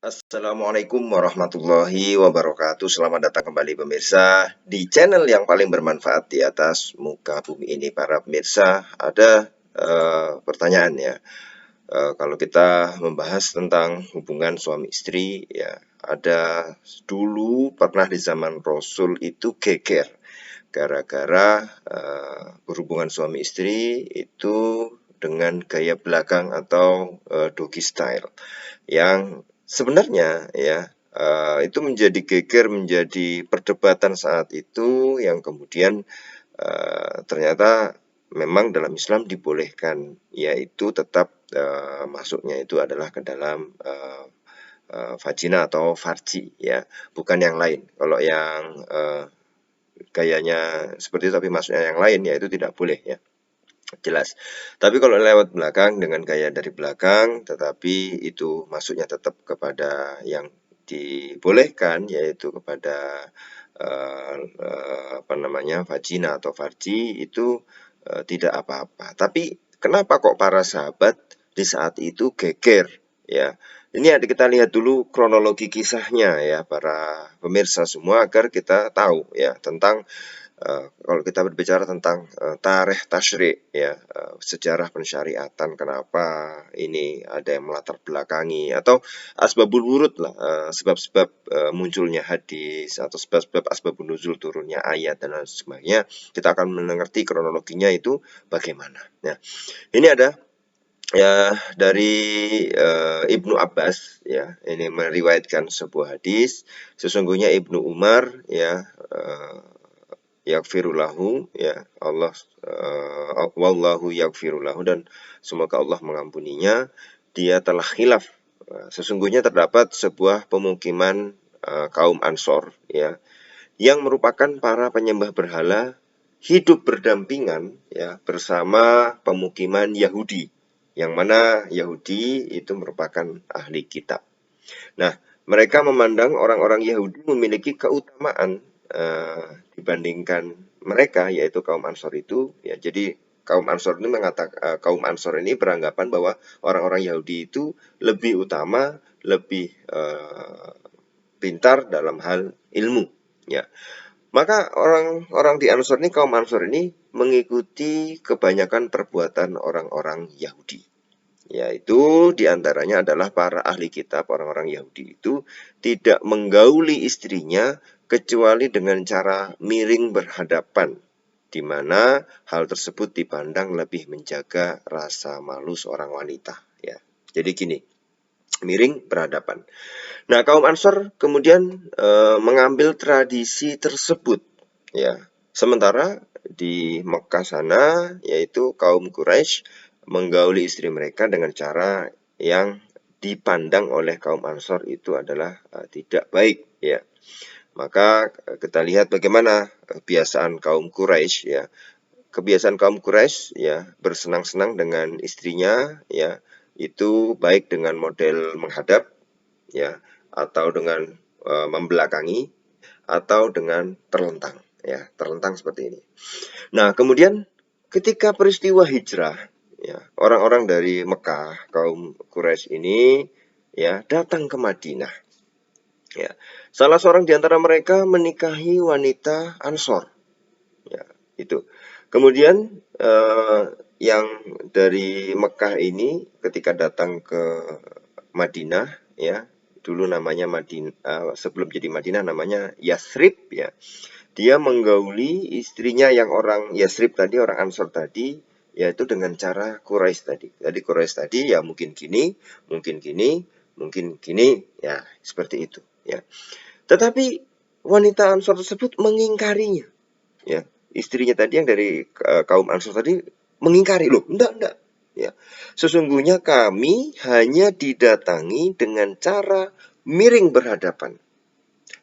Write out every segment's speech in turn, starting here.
Assalamualaikum warahmatullahi wabarakatuh. Selamat datang kembali pemirsa di channel yang paling bermanfaat di atas muka bumi ini. Para pemirsa, ada pertanyaan ya. Kalau kita membahas tentang hubungan suami istri ya, ada dulu pernah di zaman Rasul itu geger gara-gara berhubungan suami istri itu dengan gaya belakang atau doggy style yang sebenarnya ya itu menjadi geger, menjadi perdebatan saat itu yang kemudian ternyata memang dalam Islam dibolehkan, yaitu tetap masuknya itu adalah ke dalam vagina atau farji ya, bukan yang lain. Kalau yang gayanya seperti itu tapi masuknya yang lain ya itu tidak boleh ya. Jelas. Tapi kalau lewat belakang dengan gaya dari belakang, tetapi itu masuknya tetap kepada yang dibolehkan, yaitu kepada vagina atau farji, itu tidak apa-apa. Tapi kenapa kok para sahabat di saat itu geger ya? Ini kita lihat dulu kronologi kisahnya ya para pemirsa semua, agar kita tahu ya tentang kalau kita berbicara tentang tarikh tasyri' ya, sejarah pensyariatan, kenapa ini ada yang melatar belakangi, atau asbabul wurud lah, sebab-sebab munculnya hadis atau sebab-sebab asbabun nuzul turunnya ayat dan lain sebagainya. Kita akan mengerti kronologinya itu bagaimana. Nah, ini ada ya dari Ibnu Abbas ya, ini meriwayatkan sebuah hadis. Sesungguhnya Ibnu Umar ya yaghfirulahu ya, Allah wallahu yaghfirulahu, dan semoga Allah mengampuninya. Dia telah khilaf, sesungguhnya terdapat sebuah pemukiman kaum Ansor ya, yang merupakan para penyembah berhala, hidup berdampingan ya bersama pemukiman Yahudi, yang mana Yahudi itu merupakan ahli kitab. Nah, mereka memandang orang-orang Yahudi memiliki keutamaan dibandingkan mereka, yaitu kaum Ansor itu ya. Jadi kaum Ansor ini kaum Ansor ini beranggapan bahwa orang-orang Yahudi itu lebih utama, lebih pintar dalam hal ilmu ya. Maka orang-orang di Ansor ini, kaum Ansor ini, mengikuti kebanyakan perbuatan orang-orang Yahudi, yaitu diantaranya adalah para ahli kitab. Orang-orang Yahudi itu tidak menggauli istrinya kecuali dengan cara miring berhadapan, di mana hal tersebut dipandang lebih menjaga rasa malu seorang wanita ya. Jadi gini, miring berhadapan. Nah, kaum Ansor kemudian mengambil tradisi tersebut ya. Sementara di Mekah sana, yaitu kaum Quraisy menggauli istri mereka dengan cara yang dipandang oleh kaum Ansor itu adalah tidak baik ya. Maka kita lihat bagaimana kebiasaan kaum Quraisy ya. Kebiasaan kaum Quraisy ya, bersenang-senang dengan istrinya ya, itu baik dengan model menghadap ya, atau dengan membelakangi, atau dengan terlentang ya, terlentang seperti ini. Nah, kemudian ketika peristiwa hijrah ya, orang-orang dari Mekah, kaum Quraisy ini ya, datang ke Madinah ya. Salah seorang di antara mereka menikahi wanita Ansor ya, itu. Kemudian yang dari Mekah ini ketika datang ke Madinah ya, dulu namanya Madinah, sebelum jadi Madinah namanya Yasrib ya. Dia menggauli istrinya yang orang Yasrib tadi, orang Ansor tadi, yaitu dengan cara Quraisy tadi. Jadi Quraisy tadi ya mungkin gini, mungkin gini, mungkin gini ya, seperti itu ya. Tetapi wanita Ansor tersebut mengingkarinya ya. Istrinya tadi yang dari kaum Ansor tadi mengingkari, loh, enggak ya. Sesungguhnya kami hanya didatangi dengan cara miring berhadapan.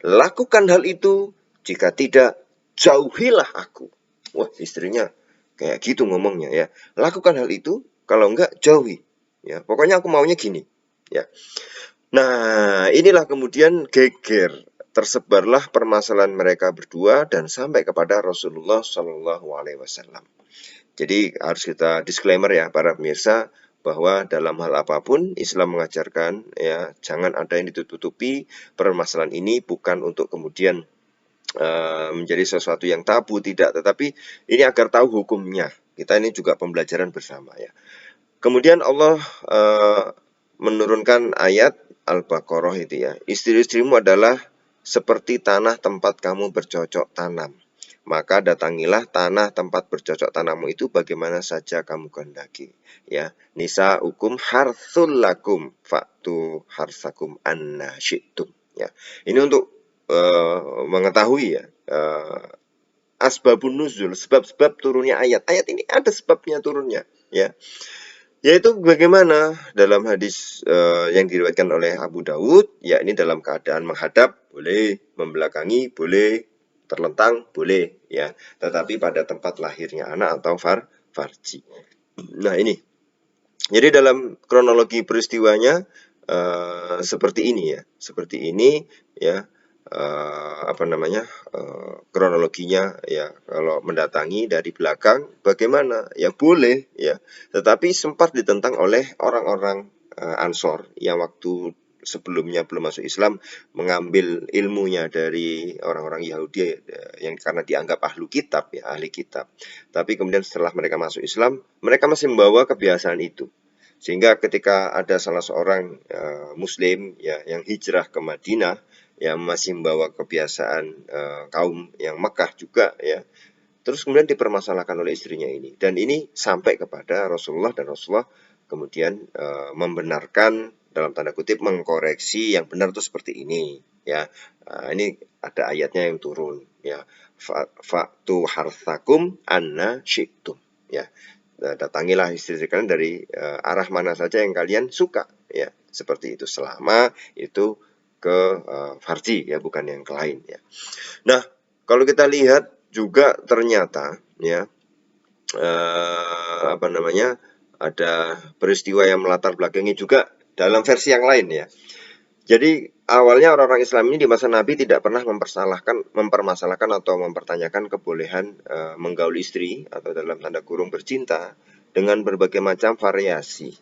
Lakukan hal itu, jika tidak, jauhilah aku. Wah, istrinya kayak gitu ngomongnya ya. Lakukan hal itu, kalau enggak jauhi ya. Pokoknya aku maunya gini ya. Nah, inilah kemudian geger, tersebarlah permasalahan mereka berdua dan sampai kepada Rasulullah Shallallahu Alaihi Wasallam. Jadi harus kita disclaimer ya para pemirsa, bahwa dalam hal apapun Islam mengajarkan ya jangan ada yang ditutupi. Permasalahan ini bukan untuk kemudian menjadi sesuatu yang tabu, tidak, tetapi ini agar tahu hukumnya. Kita ini juga pembelajaran bersama ya. Kemudian Allah menurunkan ayat Al-Baqarah itu ya. Istri-istrimu adalah seperti tanah tempat kamu bercocok tanam. Maka datangilah tanah tempat bercocok tanammu itu bagaimana saja kamu kehendaki. Ya, nisa hukum harthul lakum fa'tu harsakum anna syi'tum. Ya, ini untuk mengetahui ya asbabun nuzul, sebab-sebab turunnya ayat. Ayat ini ada sebabnya turunnya ya. Yaitu bagaimana dalam hadis yang diriwayatkan oleh Abu Dawud, ya ini dalam keadaan menghadap boleh, membelakangi boleh, terlentang boleh ya, tetapi pada tempat lahirnya anak atau farji. Nah ini, jadi dalam kronologi peristiwanya seperti ini ya, seperti ini ya. Kronologinya ya, kalau mendatangi dari belakang bagaimana ya boleh ya, tetapi sempat ditentang oleh orang-orang Ansor yang waktu sebelumnya belum masuk Islam mengambil ilmunya dari orang-orang Yahudi yang karena dianggap ahlu kitab ya, ahli kitab. Tapi kemudian setelah mereka masuk Islam, mereka masih membawa kebiasaan itu. Sehingga ketika ada salah seorang Muslim ya yang hijrah ke Madinah yang masih membawa kebiasaan kaum yang Mekah juga ya, terus kemudian dipermasalahkan oleh istrinya ini, dan ini sampai kepada Rasulullah, dan Rasulullah kemudian membenarkan, dalam tanda kutip mengkoreksi, yang benar itu seperti ini ya. Ini ada ayatnya yang turun ya, fa'tu harthakum anna syi'tum ya. Datangilah istri kalian dari arah mana saja yang kalian suka ya, seperti itu, selama itu ke farji ya, bukan yang ke lain ya. Nah, kalau kita lihat juga ternyata ya ada peristiwa yang melatar belakangi juga dalam versi yang lain ya. Jadi awalnya orang-orang Islam ini di masa Nabi tidak pernah mempermasalahkan atau mempertanyakan kebolehan menggaul istri atau dalam tanda kurung bercinta dengan berbagai macam variasi.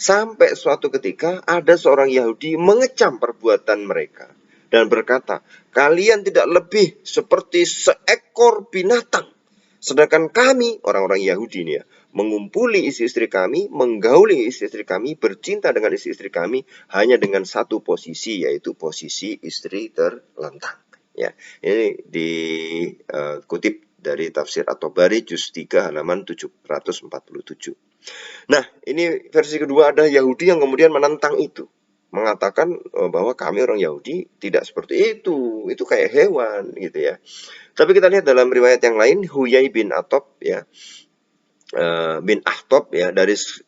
Sampai suatu ketika ada seorang Yahudi mengecam perbuatan mereka dan berkata, kalian tidak lebih seperti seekor binatang. Sedangkan kami, orang-orang Yahudi ini ya, mengumpuli istri-istri kami, menggauli istri-istri kami, bercinta dengan istri-istri kami hanya dengan satu posisi, yaitu posisi istri terlentang. Ya, ini dikutip dari tafsir At-Tabari juz 3 halaman 747. Nah, ini versi kedua, ada Yahudi yang kemudian menentang itu, mengatakan bahwa kami orang Yahudi tidak seperti itu kayak hewan gitu ya. Tapi kita lihat dalam riwayat yang lain, Huyai bin Akhtab ya,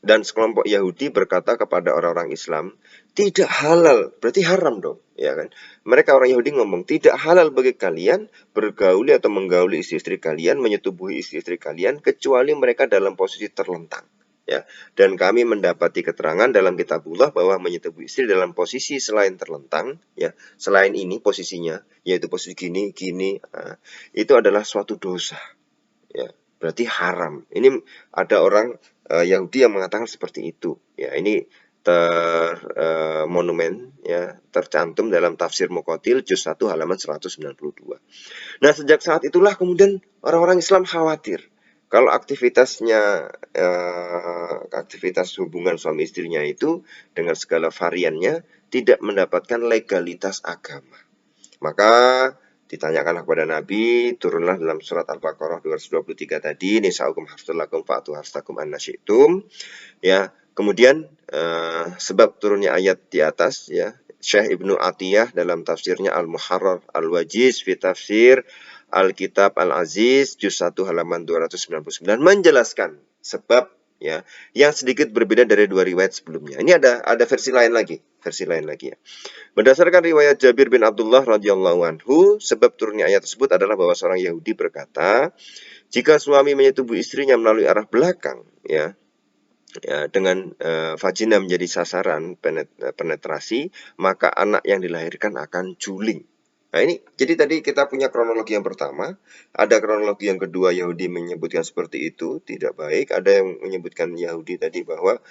dan sekelompok Yahudi berkata kepada orang-orang Islam, tidak halal, berarti haram dong, ya kan? Mereka orang Yahudi ngomong, tidak halal bagi kalian bergauli atau menggauli istri-istri kalian, menyetubuhi istri-istri kalian, kecuali mereka dalam posisi terlentang. Ya, dan kami mendapati keterangan dalam kitabullah bahwa menyetubuhi istri dalam posisi selain terlentang, ya, selain ini posisinya, yaitu posisi gini, itu adalah suatu dosa, ya, berarti haram. Ini ada orang Yahudi yang mengatakan seperti itu, ya. Ini monumen ya, tercantum dalam tafsir Muqatil juz 1 halaman 192. Nah, sejak saat itulah kemudian orang-orang Islam khawatir kalau aktivitas hubungan suami istrinya itu dengan segala variannya tidak mendapatkan legalitas agama. Maka ditanyakanlah kepada Nabi, turunlah dalam surat Al-Baqarah 223 tadi, nisa'ukum harsul lakum fa'tu harsakum anna syi'tum. Ya, kemudian sebab turunnya ayat di atas ya, Syekh Ibnu Atiyah dalam tafsirnya Al-Muharrar Al-Wajiz fi Tafsir Al-Kitab Al-Aziz juz 1 halaman 299 menjelaskan sebab ya yang sedikit berbeda dari dua riwayat sebelumnya. Ini ada versi lain lagi ya. Berdasarkan riwayat Jabir bin Abdullah radhiyallahu anhu, sebab turunnya ayat tersebut adalah bahwa seorang Yahudi berkata, jika suami menyetubuhi istrinya melalui arah belakang ya, dengan vagina menjadi sasaran penetrasi, maka anak yang dilahirkan akan juling Nah ini, jadi tadi kita punya kronologi yang pertama, ada kronologi yang kedua Yahudi menyebutkan seperti itu, tidak baik, ada yang menyebutkan Yahudi tadi bahwa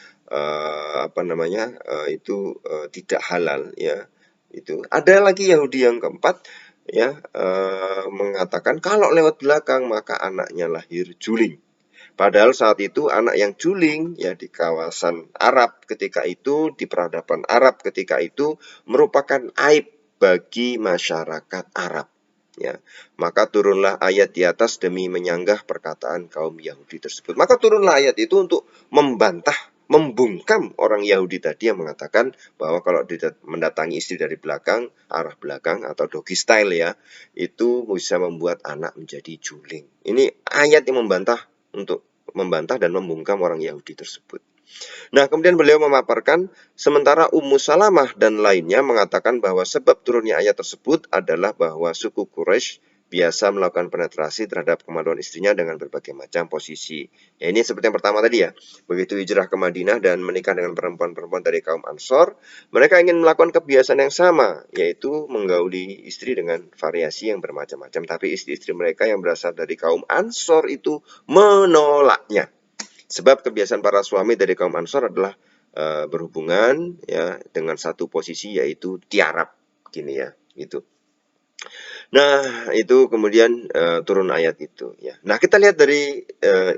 itu tidak halal ya. Itu. Ada lagi Yahudi yang keempat ya mengatakan kalau lewat belakang maka anaknya lahir juling. Padahal saat itu anak yang juling ya di kawasan Arab ketika itu, di peradaban Arab ketika itu merupakan aib bagi masyarakat Arab. Ya, maka turunlah ayat di atas demi menyanggah perkataan kaum Yahudi tersebut. Maka turunlah ayat itu untuk membantah, membungkam orang Yahudi tadi yang mengatakan bahwa kalau mendatangi istri dari belakang, arah belakang atau doggy style ya, itu bisa membuat anak menjadi juling. Ini ayat yang membantah dan membungkam orang Yahudi tersebut. Nah, kemudian beliau memaparkan, sementara Ummu Salamah dan lainnya mengatakan bahwa sebab turunnya ayat tersebut adalah bahwa suku Quraisy biasa melakukan penetrasi terhadap kemaluan istrinya dengan berbagai macam posisi. Ya, ini seperti yang pertama tadi ya. Begitu hijrah ke Madinah dan menikah dengan perempuan-perempuan dari kaum Ansor, mereka ingin melakukan kebiasaan yang sama, yaitu menggauli istri dengan variasi yang bermacam-macam. Tapi istri-istri mereka yang berasal dari kaum Ansor itu menolaknya. Sebab kebiasaan para suami dari kaum Ansor adalah berhubungan ya dengan satu posisi yaitu tiarap gini ya, gitu. Nah, itu kemudian turun ayat itu ya. Nah, kita lihat dari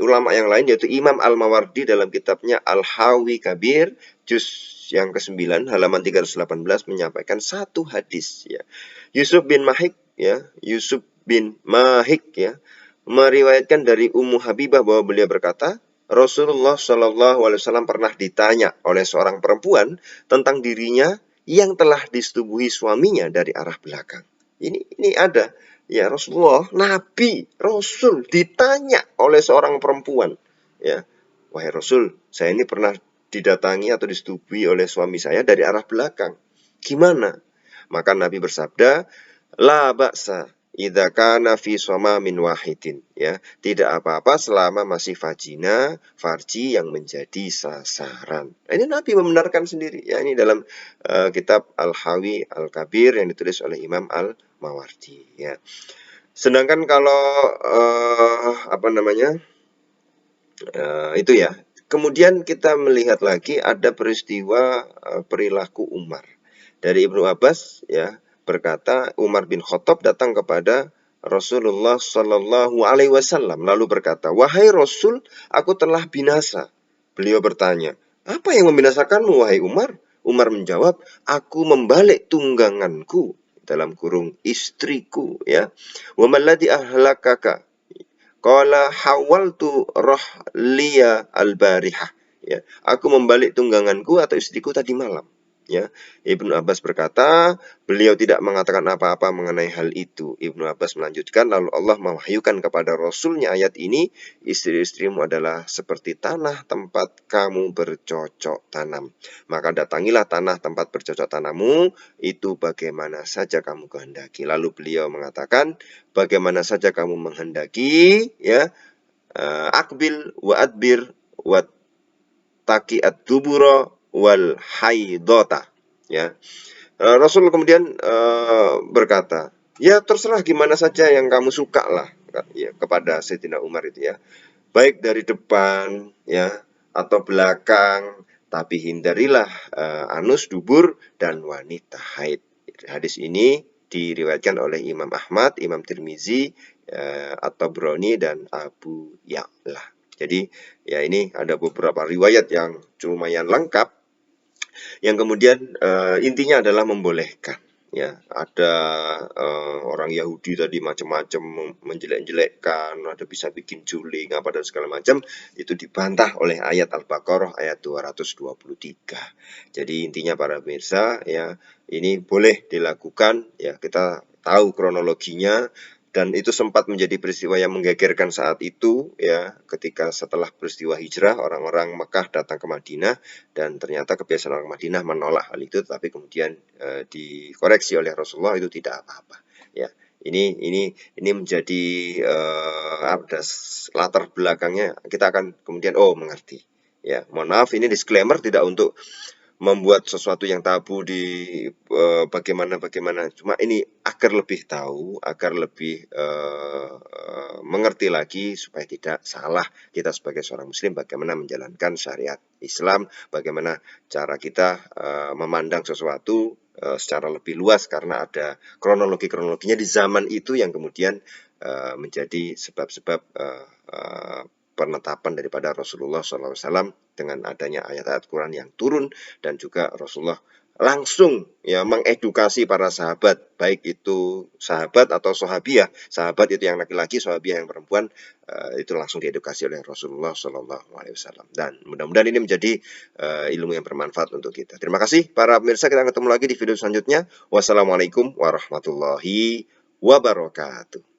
ulama yang lain yaitu Imam Al-Mawardi dalam kitabnya Al-Hawi Kabir juz yang ke-9 halaman 318 menyampaikan satu hadis ya. Yusuf bin Mahik ya, meriwayatkan dari Ummu Habibah bahwa beliau berkata, Rasulullah Shallallahu Alaihi Wasallam pernah ditanya oleh seorang perempuan tentang dirinya yang telah disetubuhi suaminya dari arah belakang. Ini ada ya, Rasulullah, Nabi, Rasul ditanya oleh seorang perempuan ya, wahai Rasul, saya ini pernah didatangi atau disetubuhi oleh suami saya dari arah belakang. Gimana? Maka Nabi bersabda, la ba'sa idza kana fi min wahidin ya, tidak apa-apa selama masih farji yang menjadi sasaran. Ini Nabi membenarkan sendiri ya, ini dalam kitab Al-Hawi Al-Kabir yang ditulis oleh Imam Al-Mawardi ya. Sedangkan kalau itu ya. Kemudian kita melihat lagi ada peristiwa perilaku Umar. Dari Ibnu Abbas ya, berkata Umar bin Khattab datang kepada Rasulullah Shallallahu Alaihi Wasallam lalu berkata, wahai Rasul, aku telah binasa. Beliau bertanya, apa yang membinasakanmu wahai Umar? Umar menjawab, aku membalik tungganganku dalam kurung istriku ya. Wa malladhi ahlakaka? Qala hawaltu rohliya al-barihah. Ya, aku membalik tungganganku atau istriku tadi malam. Ya, Ibnu Abbas berkata, beliau tidak mengatakan apa-apa mengenai hal itu. Ibnu Abbas melanjutkan, lalu Allah mewahyukan kepada Rasulnya ayat ini, istri-istrimu adalah seperti tanah tempat kamu bercocok tanam. Maka datangilah tanah tempat bercocok tanammu, itu bagaimana saja kamu kehendaki. Lalu beliau mengatakan, bagaimana saja kamu menghendaki, ya, akbil wa adbir wa taqiat dubura wal haidota ya. Rasul kemudian berkata, ya terserah gimana saja yang kamu suka lah ya, kepada Sayyidina Umar itu ya, baik dari depan ya atau belakang, tapi hindarilah anus, dubur, dan wanita haid. Hadis ini diriwayatkan oleh Imam Ahmad, Imam Tirmizi, At-Tabrani, dan Abu Ya'la. Jadi ya ini ada beberapa riwayat yang lumayan lengkap yang kemudian intinya adalah membolehkan ya. Ada orang Yahudi tadi macam-macam menjelek-jelekkan, ada bisa bikin juling apa dan segala macam, itu dibantah oleh ayat Al-Baqarah ayat 223. Jadi intinya para pemirsa ya, ini boleh dilakukan ya, kita tahu kronologinya. Dan itu sempat menjadi peristiwa yang menggegerkan saat itu ya, ketika setelah peristiwa hijrah orang-orang Mekah datang ke Madinah dan ternyata kebiasaan orang Madinah menolak hal itu, tapi kemudian dikoreksi oleh Rasulullah itu tidak apa-apa ya. Ini menjadi ada latar belakangnya, kita akan kemudian mengerti ya. Mohon maaf, ini disclaimer tidak untuk membuat sesuatu yang tabu di bagaimana. Cuma ini agar lebih tahu, agar lebih mengerti lagi supaya tidak salah kita sebagai seorang muslim bagaimana menjalankan syariat Islam, bagaimana cara kita memandang sesuatu secara lebih luas karena ada kronologinya di zaman itu yang kemudian menjadi sebab-sebab penetapan daripada Rasulullah SAW dengan adanya ayat-ayat Quran yang turun dan juga Rasulullah langsung ya mengedukasi para sahabat, baik itu sahabat atau sahabiah. Sahabat itu yang laki-laki, sahabiah yang perempuan, itu langsung diedukasi oleh Rasulullah SAW. Dan mudah-mudahan ini menjadi ilmu yang bermanfaat untuk kita. Terima kasih para pemirsa, kita ketemu lagi di video selanjutnya. Wassalamualaikum warahmatullahi wabarakatuh.